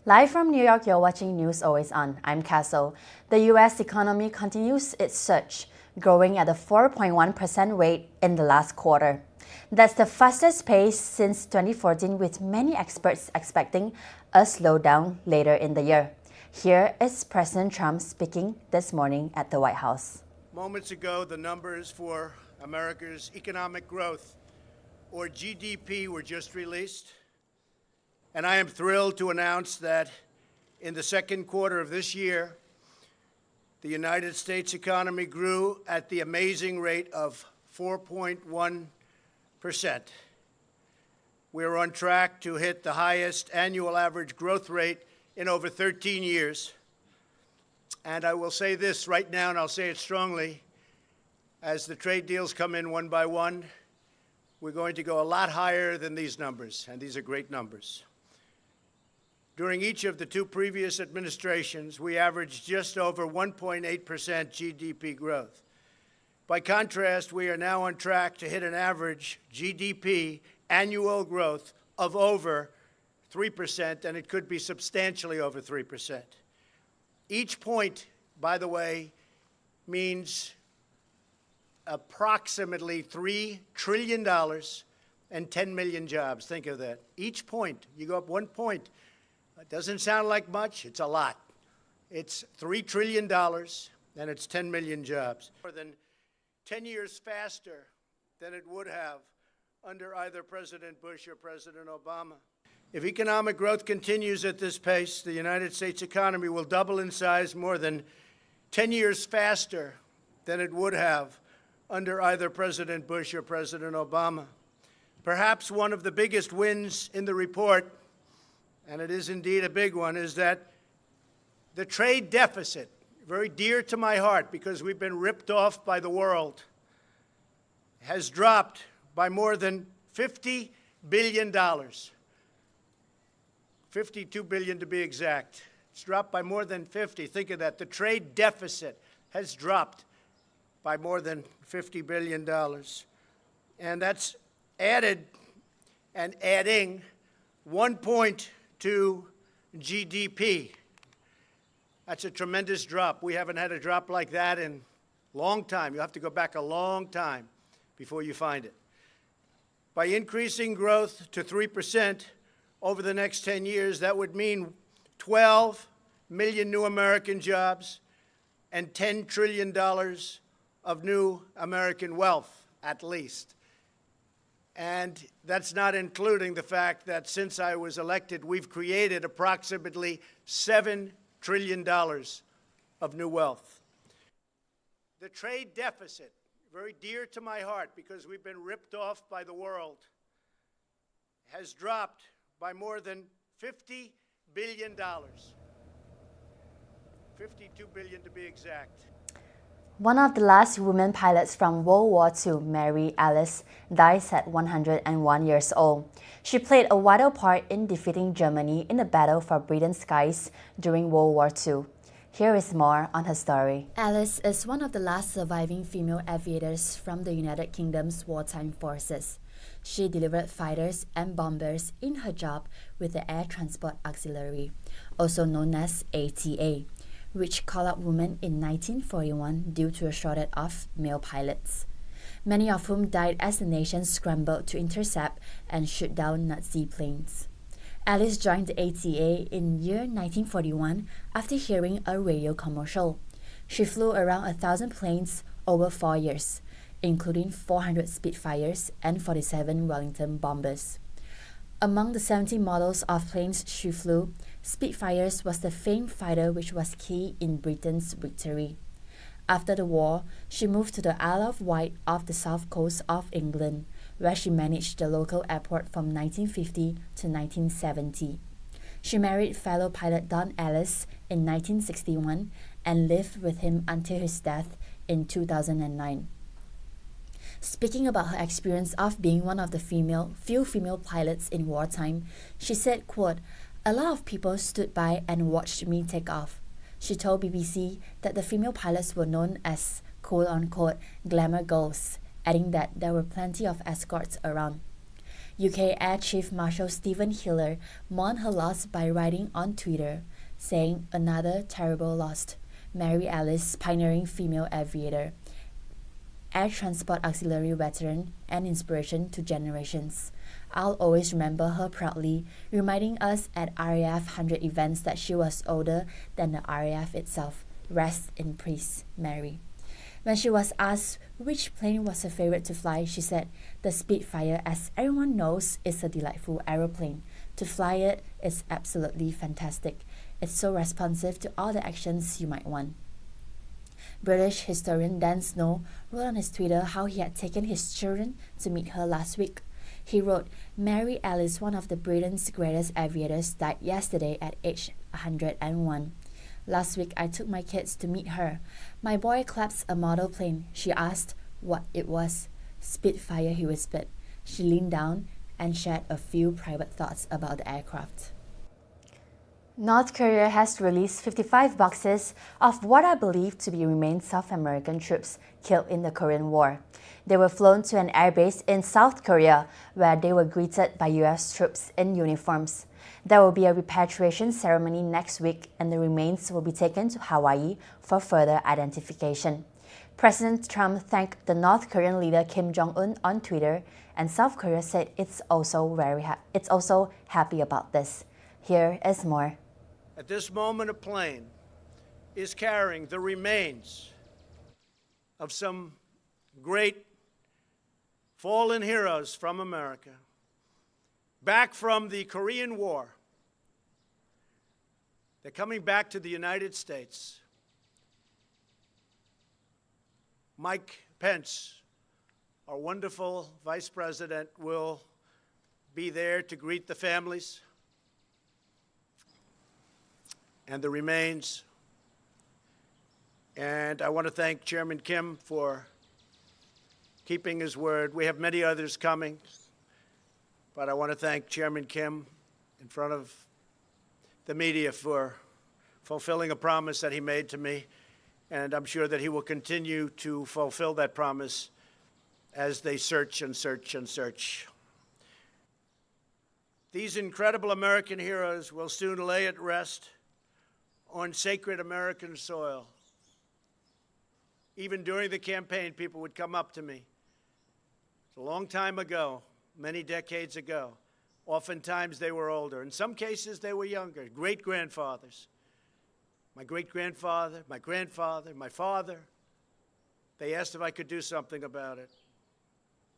Live from New York, you're watching News Always On. I'm Castle. The U.S. economy continues its surge, growing at a 4.1% rate in the last quarter. That's the fastest pace since 2014, with many experts expecting a slowdown later in the year. Here is President Trump speaking this morning at the White House. Moments ago, the numbers for America's economic growth, or GDP, were just released. And I am thrilled to announce that in the second quarter of this year, the United States economy grew at the amazing rate of 4.1%. We're on track to hit the highest annual average growth rate in over 13 years. And I will say this right now, and I'll say it strongly, as the trade deals come in one by one, we're going to go a lot higher than these numbers, and these are great numbers. During each of the two previous administrations, we averaged just over 1.8% GDP growth. By contrast, we are now on track to hit an average GDP annual growth of over 3%, and it could be substantially over 3%. Each point, by the way, means approximately $3 trillion and 10 million jobs. Think of that. Each point, you go up 1 point. It doesn't sound like much, it's a lot. It's $3 trillion and it's 10 million jobs. More than 10 years faster than it would have under either President Bush or President Obama. If economic growth continues at this pace, the United States economy will double in size more than 10 years faster than it would have under either President Bush or President Obama. Perhaps one of the biggest wins in the report, and it is indeed a big one, is that the trade deficit, very dear to my heart because we've been ripped off by the world, has dropped by more than $50 billion. $52 billion to be exact. It's dropped by more than 50. Think of that. The trade deficit has dropped by more than $50 billion. And that's added and adding 1 point to GDP. That's a tremendous drop. We haven't had a drop like that in a long time. You have to go back a long time before you find it. By increasing growth to 3% over the next 10 years, that would mean 12 million new American jobs and $10 trillion of new American wealth, at least. And that's not including the fact that since I was elected, we've created approximately $7 trillion of new wealth. The trade deficit, very dear to my heart because we've been ripped off by the world, has dropped by more than $50 billion. $52 billion to be exact. One of the last women pilots from World War II, Mary Alice, dies at 101 years old. She played a vital part in defeating Germany in the battle for Britain's skies during World War II. Here is more on her story. Alice is one of the last surviving female aviators from the United Kingdom's wartime forces. She delivered fighters and bombers in her job with the Air Transport Auxiliary, also known as ATA, which called up women in 1941 due to a shortage of male pilots, many of whom died as the nation scrambled to intercept and shoot down Nazi planes. Alice joined the ATA in year 1941 after hearing a radio commercial. She flew around 1,000 planes over 4 years, including 400 Spitfires and 47 Wellington bombers. Among the 70 models of planes she flew, Spitfires was the famed fighter which was key in Britain's victory. After the war, she moved to the Isle of Wight off the south coast of England, where she managed the local airport from 1950 to 1970. She married fellow pilot Don Ellis in 1961 and lived with him until his death in 2009. Speaking about her experience of being one of the few female pilots in wartime, she said, quote, "A lot of people stood by and watched me take off." She told BBC that the female pilots were known as quote-unquote glamour girls, adding that there were plenty of escorts around. UK Air Chief Marshal Stephen Hiller mourned her loss by writing on Twitter, saying, "Another terrible loss. Mary Alice, pioneering female aviator, Air Transport Auxiliary veteran, and inspiration to generations. I'll always remember her proudly, reminding us at RAF 100 events that she was older than the RAF itself. Rest in peace, Mary." When she was asked which plane was her favorite to fly, she said, "The Spitfire, as everyone knows, is a delightful aeroplane. To fly it is absolutely fantastic. It's so responsive to all the actions you might want." British historian Dan Snow wrote on his Twitter how he had taken his children to meet her last week. He wrote, "Mary Alice, one of the Britain's greatest aviators, died yesterday at age 101. Last week I took my kids to meet her. My boy claps a model plane. She asked what it was. Spitfire, he whispered. She leaned down and shared a few private thoughts about the aircraft." North Korea has released 55 boxes of what are believed to be remains of American troops killed in the Korean War. They were flown to an airbase in South Korea, where they were greeted by U.S. troops in uniforms. There will be a repatriation ceremony next week, and the remains will be taken to Hawaii for further identification. President Trump thanked the North Korean leader Kim Jong-un on Twitter, and South Korea said it's also happy about this. Here is more. At this moment, a plane is carrying the remains of some great fallen heroes from America back from the Korean War. They're coming back to the United States. Mike Pence, our wonderful Vice President, will be there to greet the families and the remains. And I want to thank Chairman Kim for keeping his word. We have many others coming, but I want to thank Chairman Kim in front of the media for fulfilling a promise that he made to me, and I'm sure that he will continue to fulfill that promise as they search and search and search. These incredible American heroes will soon lay at rest on sacred American soil. Even during the campaign, people would come up to me. It's a long time ago, many decades ago. Oftentimes they were older. In some cases, they were younger, great-grandfathers. My great-grandfather, my grandfather, my father. They asked if I could do something about it.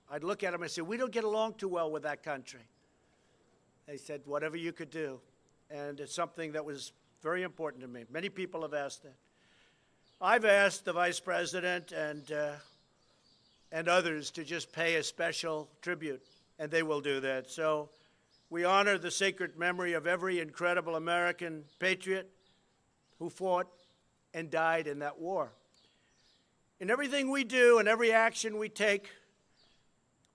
I'd look at them and say, "We don't get along too well with that country." They said, "Whatever you could do." And it's something that was very important to me. Many people have asked that. I've asked the Vice President and others to just pay a special tribute, and they will do that. So we honor the sacred memory of every incredible American patriot who fought and died in that war. In everything we do and every action we take,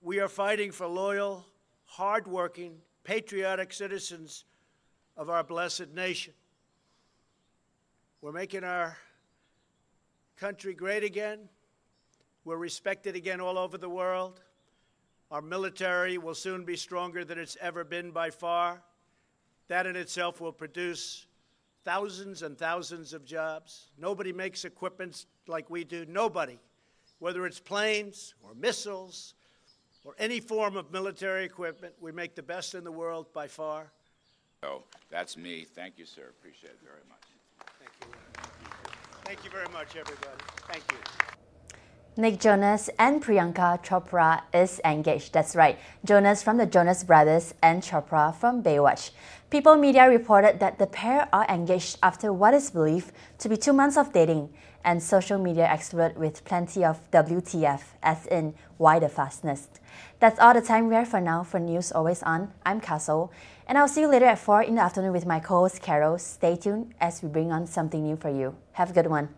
we are fighting for loyal, hardworking, patriotic citizens of our blessed nation. We're making our country great again. We're respected again all over the world. Our military will soon be stronger than it's ever been by far. That in itself will produce thousands and thousands of jobs. Nobody makes equipment like we do. Nobody. Whether it's planes or missiles or any form of military equipment, we make the best in the world by far. So that's me. Thank you, sir. Appreciate it very much. Thank you. Thank you very much, everybody. Thank you. Nick Jonas and Priyanka Chopra is engaged. That's right, Jonas from the Jonas Brothers and Chopra from Baywatch. People Media reported that the pair are engaged after what is believed to be 2 months of dating, and social media exploded with plenty of WTF, as in, why the fastness? That's all the time we have for now. For News Always On, I'm Castle, and I'll see you later at 4 in the afternoon with my co-host Carol. Stay tuned as we bring on something new for you. Have a good one.